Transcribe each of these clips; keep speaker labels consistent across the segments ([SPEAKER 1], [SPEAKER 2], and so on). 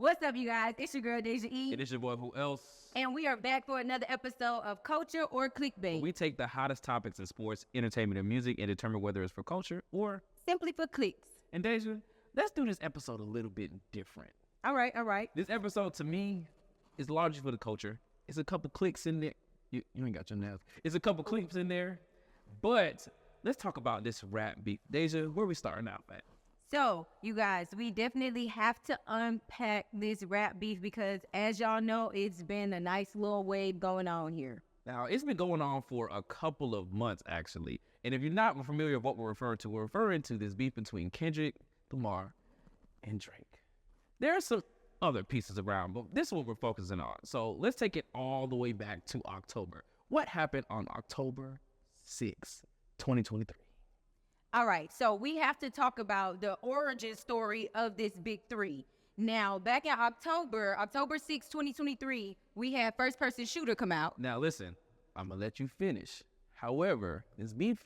[SPEAKER 1] What's up, you guys? It's your girl, Deja E.
[SPEAKER 2] It is your boy, Who Else?
[SPEAKER 1] And we are back for another episode of Culture or Clickbait.
[SPEAKER 2] We take the hottest topics in sports, entertainment, and music and determine whether it's for culture or
[SPEAKER 1] simply for clicks.
[SPEAKER 2] And Deja, let's do this episode a little bit different.
[SPEAKER 1] All right.
[SPEAKER 2] This episode, to me, is largely for the culture. It's a couple clicks in there. You ain't got your nails. It's a couple clips in there. But let's talk about this rap beef. Deja, where we starting out at?
[SPEAKER 1] So, you guys, we definitely have to unpack this rap beef because, as y'all know, it's been a nice little wave going on here.
[SPEAKER 2] Now, it's been going on for a couple of months, actually. And if you're not familiar with what we're referring to this beef between Kendrick Lamar and Drake. There are some other pieces around, but this is what we're focusing on. So let's take it all the way back to October. What happened on October 6th, 2023?
[SPEAKER 1] All right, so we have to talk about the origin story of this big three. Now, back in October 6, 2023, we had First Person Shooter come out.
[SPEAKER 2] Now, listen, I'm going to let you finish. However, this beef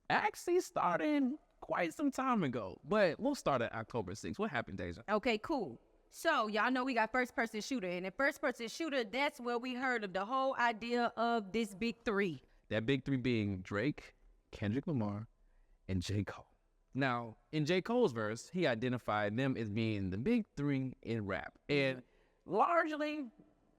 [SPEAKER 2] actually started quite some time ago, but we'll start at October 6th. What happened, Deja?
[SPEAKER 1] Okay, cool. So, y'all know we got First Person Shooter, and in First Person Shooter, that's where we heard of the whole idea of this big three.
[SPEAKER 2] That big three being Drake, Kendrick Lamar, and J. Cole. Now, in J. Cole's verse, he identified them as being the big three in rap. And largely,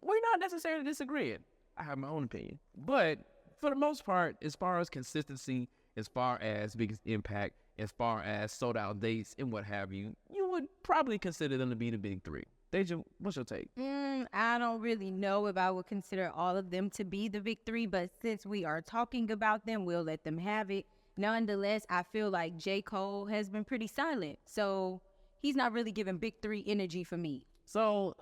[SPEAKER 2] we're not necessarily disagreeing. I have my own opinion. But for the most part, as far as consistency, as far as biggest impact, as far as sold out dates and what have you, you would probably consider them to be the big three. Deja, what's your take?
[SPEAKER 1] I don't really know if I would consider all of them to be the big three, but since we are talking about them, we'll let them have it. Nonetheless, I feel like J. Cole has been pretty silent, so he's not really giving big three energy for me.
[SPEAKER 2] So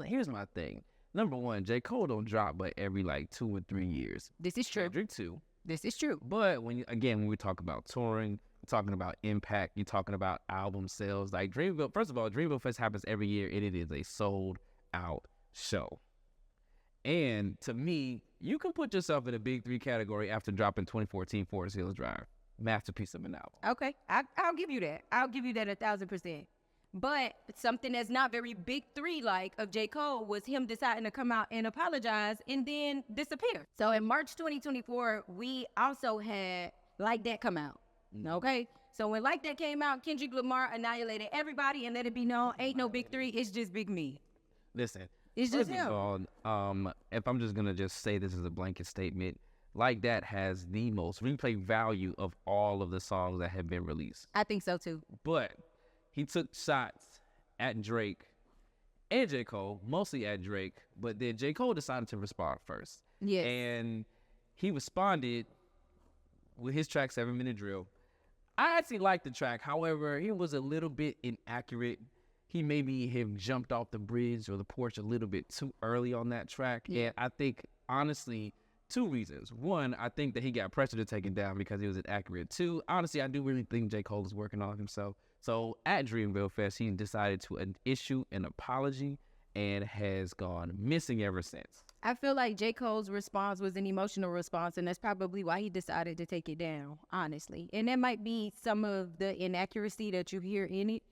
[SPEAKER 2] here's my thing. Number one, J. Cole don't drop but every 2 or 3 years.
[SPEAKER 1] This is true.
[SPEAKER 2] Kendrick too.
[SPEAKER 1] This is true.
[SPEAKER 2] But when we talk about touring, you're talking about impact, you're talking about album sales. Like Dreamville, first of all, Dreamville Fest happens every year, and it is a sold out show. And to me, you can put yourself in a big three category after dropping 2014 Forest Hills Drive. Masterpiece of an album.
[SPEAKER 1] Okay, I'll give you that. I'll give you that 1,000%. But something that's not very big three like of J. Cole was him deciding to come out and apologize and then disappear. So in March 2024, we also had Like That come out. Okay? So when Like That came out, Kendrick Lamar annihilated everybody and let it be known, ain't no big three, it's just Big Me.
[SPEAKER 2] Listen,
[SPEAKER 1] it's just him.
[SPEAKER 2] If I'm just going to say this as a blanket statement, Like That has the most replay value of all of the songs that have been released.
[SPEAKER 1] I think so too.
[SPEAKER 2] But he took shots at Drake and J. Cole, mostly at Drake, but then J. Cole decided to respond first.
[SPEAKER 1] Yes.
[SPEAKER 2] And he responded with his track 7 Minute Drill. I actually liked the track. However, he was a little bit inaccurate. He maybe have jumped off the bridge or the porch a little bit too early on that track. Yeah. And I think, honestly, 2 reasons. 1, I think that he got pressure to take it down because he was inaccurate. 2, honestly, I do really think J. Cole is working on himself. So at Dreamville Fest, he decided to issue an apology and has gone missing ever since.
[SPEAKER 1] I feel like J. Cole's response was an emotional response, and that's probably why he decided to take it down, honestly. And that might be some of the inaccuracy that you hear in it.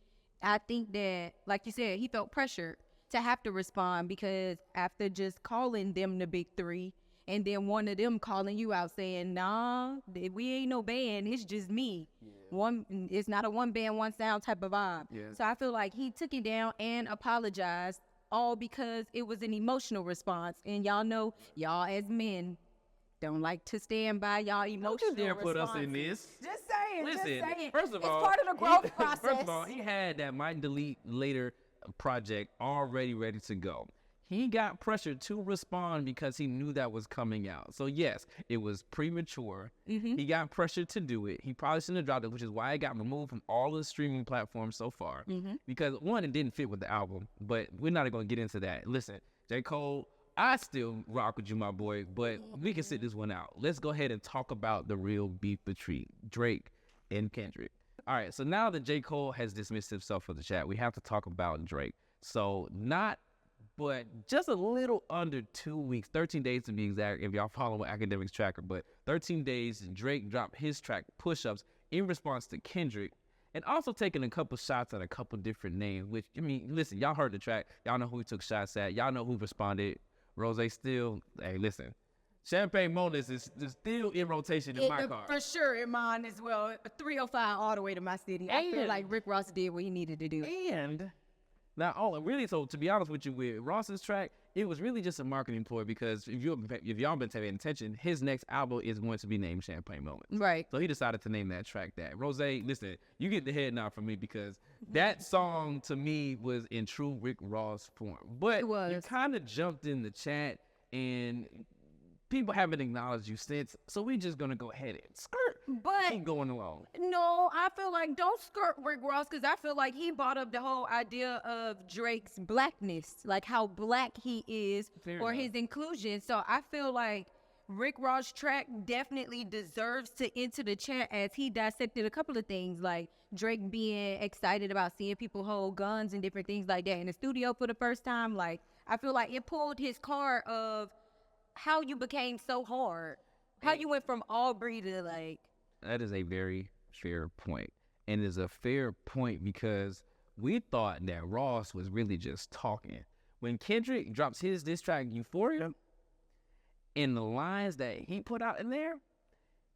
[SPEAKER 1] I think that, like you said, he felt pressured to have to respond because after just calling them the big three, and then one of them calling you out saying, nah, we ain't no band, it's just me. Yeah. It's not a one band, one sound type of vibe. Yeah. So I feel like he took it down and apologized, all because it was an emotional response. And y'all know, y'all as men don't like to stand by y'all emotional responses.
[SPEAKER 2] Put us in this.
[SPEAKER 1] Just saying.
[SPEAKER 2] Listen, first of all,
[SPEAKER 1] it's part of the growth process.
[SPEAKER 2] First of all, he had that Might Delete Later project already ready to go. He got pressured to respond because he knew that was coming out. So yes, it was premature. He got pressured to do it. He probably shouldn't have dropped it, which is why it got removed from all the streaming platforms so far. Because 1, it didn't fit with the album, but we're not going to get into that. Listen, J. Cole, I still rock with you, my boy, but we can sit this one out. Let's go ahead and talk about the real beef between Drake and Kendrick. All right, so now that J. Cole has dismissed himself from the chat, we have to talk about Drake. So but just a little under 2 weeks, 13 days to be exact, if y'all follow Academics Tracker, but 13 days, Drake dropped his track, Push-Ups, in response to Kendrick, and also taking a couple shots at a couple different names, which, I mean, listen, y'all heard the track. Y'all know who he took shots at. Y'all know who responded. Rose still, hey, listen, Champagne Moments is still in rotation in my car.
[SPEAKER 1] For sure, in mine as well. 305 all the way to my city. I feel like Rick Ross did what he needed to do.
[SPEAKER 2] And now, really, so to be honest with you, with Ross's track, it was really just a marketing ploy because if y'all been paying attention, his next album is going to be named Champagne Moments.
[SPEAKER 1] Right.
[SPEAKER 2] So he decided to name that track that. Rose, listen, you get the head nod from me because that song to me was in true Rick Ross form. But you kind of jumped in the chat and people haven't acknowledged you since, so we just gonna go ahead and keep going along.
[SPEAKER 1] No, I feel like don't skirt Rick Ross because I feel like he brought up the whole idea of Drake's blackness, like how black he is his inclusion. So I feel like Rick Ross' track definitely deserves to enter the chat as he dissected a couple of things, like Drake being excited about seeing people hold guns and different things like that in the studio for the first time. Like, I feel like it pulled his card of how you became so hard, how you went from Aubrey to like.
[SPEAKER 2] That is a very fair point. And it's a fair point because we thought that Ross was really just talking. When Kendrick drops his diss track Euphoria, and the lines that he put out in there,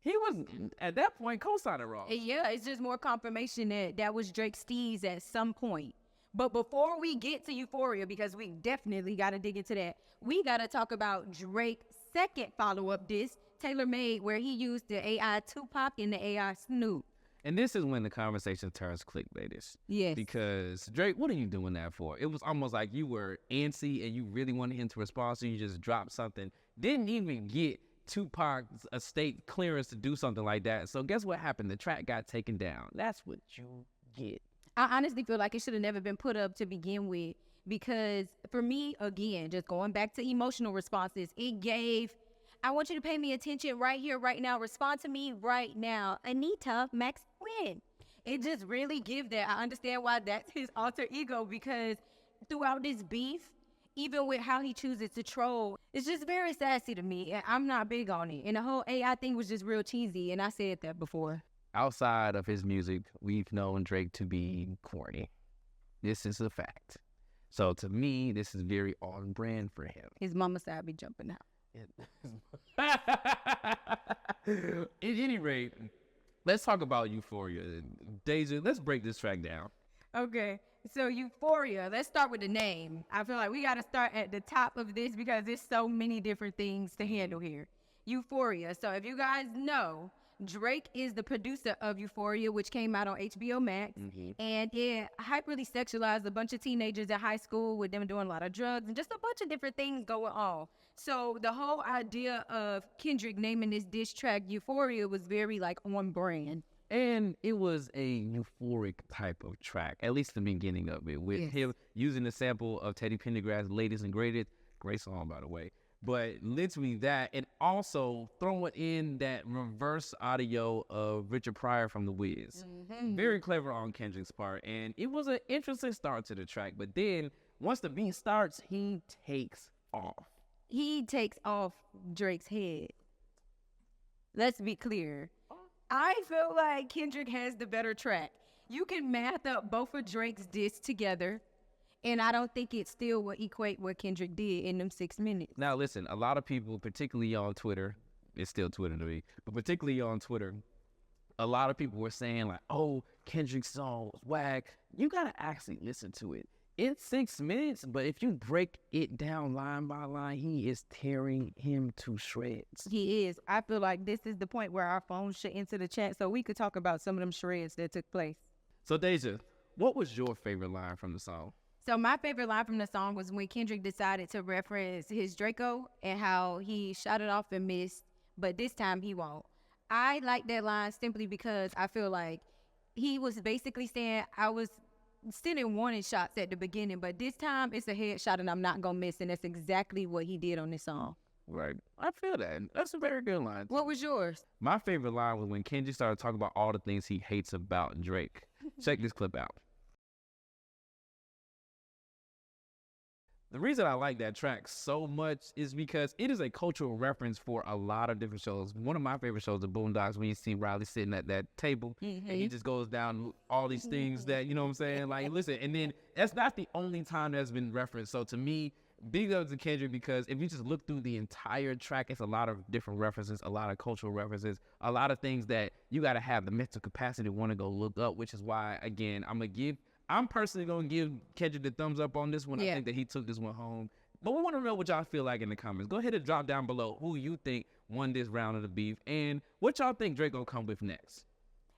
[SPEAKER 2] he was at that point co-signing Ross.
[SPEAKER 1] Yeah, it's just more confirmation that was Drake's steez at some point. But before we get to Euphoria, because we definitely got to dig into that, we got to talk about Drake's second follow-up diss, Tailor Made, where he used the AI Tupac and the AI Snoop.
[SPEAKER 2] And this is when the conversation turns clickbaitish.
[SPEAKER 1] Yes.
[SPEAKER 2] Because, Drake, what are you doing that for? It was almost like you were antsy and you really wanted him to respond, so you just dropped something. Didn't even get Tupac's estate clearance to do something like that. So guess what happened? The track got taken down. That's what you get.
[SPEAKER 1] I honestly feel like it should have never been put up to begin with because for me, again, just going back to emotional responses, it gave, I want you to pay me attention right here, right now. Respond to me right now. Anita, Max Win. It just really gives that. I understand why that's his alter ego because throughout this beef, even with how he chooses to troll, it's just very sassy to me. And I'm not big on it. And the whole AI thing was just real cheesy. And I said that before.
[SPEAKER 2] Outside of his music, we've known Drake to be corny. This is a fact. So to me, this is very on brand for him.
[SPEAKER 1] His mama said I'd be jumping out.
[SPEAKER 2] At any rate, let's talk about Euphoria. Deja, let's break this track down.
[SPEAKER 1] Okay, so Euphoria, let's start with the name. I feel like we got to start at the top of this because there's so many different things to handle here. Euphoria. So if you guys know, Drake is the producer of Euphoria, which came out on HBO Max, and it hyperly sexualized a bunch of teenagers in high school with them doing a lot of drugs and just a bunch of different things going on. So the whole idea of Kendrick naming this diss track Euphoria was very like on brand.
[SPEAKER 2] And it was a euphoric type of track, at least the beginning of it, with him using the sample of Teddy Pendergrass's Latest and Greatest. Great song, by the way. But literally that, and also throwing in that reverse audio of Richard Pryor from The Wiz. Very clever on Kendrick's part. And it was an interesting start to the track. But then, once the beat starts, he takes off.
[SPEAKER 1] He takes off Drake's head. Let's be clear. I feel like Kendrick has the better track. You can math up both of Drake's diss together. And I don't think it still will equate what Kendrick did in them 6 minutes.
[SPEAKER 2] Now, listen, a lot of people, particularly on Twitter, it's still Twitter to me, but particularly on Twitter, a lot of people were saying like, oh, Kendrick's song was whack. You got to actually listen to it. It's 6 minutes, but if you break it down line by line, he is tearing him to shreds.
[SPEAKER 1] He is. I feel like this is the point where our phones should enter the chat so we could talk about some of them shreds that took place.
[SPEAKER 2] So, Deja, what was your favorite line from the song?
[SPEAKER 1] So my favorite line from the song was when Kendrick decided to reference his Draco and how he shot it off and missed, but this time he won't. I like that line simply because I feel like he was basically saying I was sending warning shots at the beginning, but this time it's a headshot and I'm not going to miss, and that's exactly what he did on this song.
[SPEAKER 2] Right. I feel that. That's a very good line.
[SPEAKER 1] What was yours?
[SPEAKER 2] My favorite line was when Kendrick started talking about all the things he hates about Drake. Check this clip out. The reason I like that track so much is because it is a cultural reference for a lot of different shows. One of my favorite shows, The Boondocks, when you see Riley sitting at that table and he just goes down all these things that, you know what I'm saying? Like, listen, and then that's not the only time that's been referenced. So to me, big ups to Kendrick, because if you just look through the entire track, it's a lot of different references, a lot of cultural references, a lot of things that you got to have the mental capacity to want to go look up, which is why, again, I'm personally going to give Kendrick the thumbs up on this one. I think that he took this one home. But we want to know what y'all feel like in the comments. Go ahead and drop down below who you think won this round of the beef and what y'all think Drake going to come with next.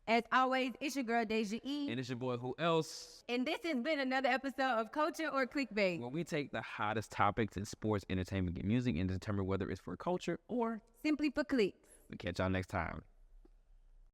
[SPEAKER 1] As always, it's your girl, Deja E.
[SPEAKER 2] And it's your boy, Who Else?
[SPEAKER 1] And this has been another episode of Culture or Clickbait,
[SPEAKER 2] where we take the hottest topics in sports, entertainment, and music and determine whether it's for culture or
[SPEAKER 1] simply for clicks.
[SPEAKER 2] We'll catch y'all next time.